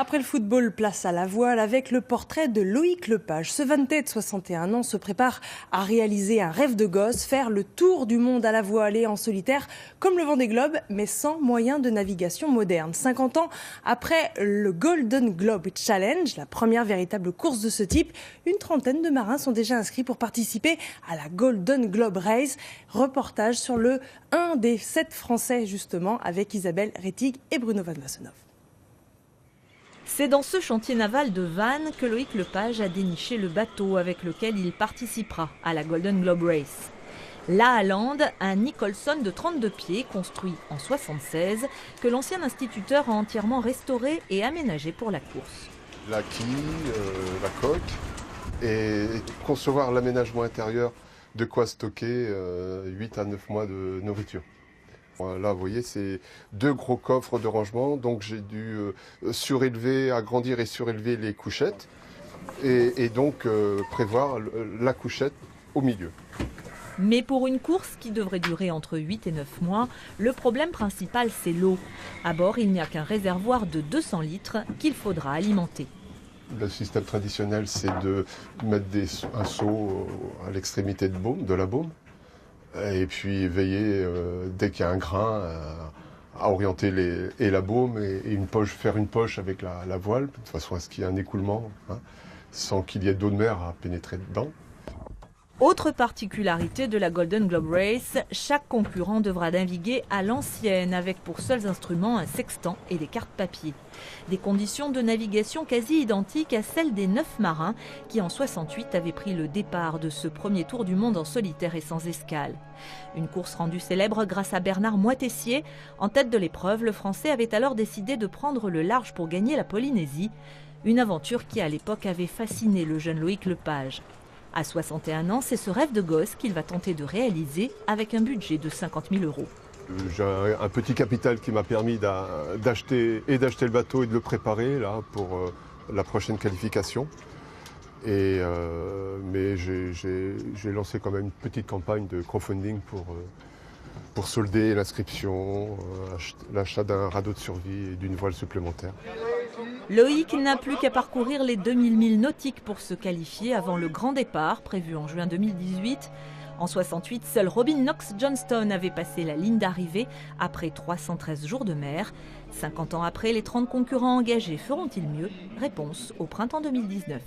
Après le football, place à la voile avec le portrait de Loïc Lepage. Ce Vantais de 61 ans se prépare à réaliser un rêve de gosse, faire le tour du monde à la voile et en solitaire, comme le Vendée Globe, mais sans moyens de navigation moderne. 50 ans après le Golden Globe Challenge, la première véritable course de ce type, une trentaine de marins sont déjà inscrits pour participer à la Golden Globe Race. Reportage sur un des 7 Français, justement, avec Isabelle Rettig et Bruno Van Wassenhoff. C'est dans ce chantier naval de Vannes que Loïc Lepage a déniché le bateau avec lequel il participera à la Golden Globe Race. La Haaland, un Nicholson de 32 pieds construit en 1976 que l'ancien instituteur a entièrement restauré et aménagé pour la course. La quille, la coque et concevoir l'aménagement intérieur de quoi stocker 8 à 9 mois de nourriture. Là, vous voyez, c'est 2 gros coffres de rangement, donc j'ai dû agrandir et surélever les couchettes et donc prévoir la couchette au milieu. Mais pour une course qui devrait durer entre 8 et 9 mois, le problème principal, c'est l'eau. À bord, il n'y a qu'un réservoir de 200 litres qu'il faudra alimenter. Le système traditionnel, c'est de mettre un seau à l'extrémité de la baume. Et puis veiller, dès qu'il y a un grain, à orienter la baume et faire une poche avec la voile, de façon à ce qu'il y ait un écoulement, sans qu'il y ait d'eau de mer à pénétrer dedans. Autre particularité de la Golden Globe Race, chaque concurrent devra naviguer à l'ancienne avec pour seuls instruments un sextant et des cartes papier. Des conditions de navigation quasi identiques à celles des 9 marins qui en 68 avaient pris le départ de ce premier tour du monde en solitaire et sans escale. Une course rendue célèbre grâce à Bernard Moitessier. En tête de l'épreuve, le Français avait alors décidé de prendre le large pour gagner la Polynésie. Une aventure qui à l'époque avait fasciné le jeune Loïc Lepage. À 61 ans, c'est ce rêve de gosse qu'il va tenter de réaliser avec un budget de 50 000 €. J'ai un petit capital qui m'a permis d'acheter le bateau et de le préparer là, pour la prochaine qualification. Mais j'ai lancé quand même une petite campagne de crowdfunding pour solder l'inscription, l'achat d'un radeau de survie et d'une voile supplémentaire. Loïc n'a plus qu'à parcourir les 2000 milles nautiques pour se qualifier avant le grand départ prévu en juin 2018. En 68, seul Robin Knox Johnston avait passé la ligne d'arrivée après 313 jours de mer. 50 ans après, les 30 concurrents engagés feront-ils mieux? Réponse au printemps 2019.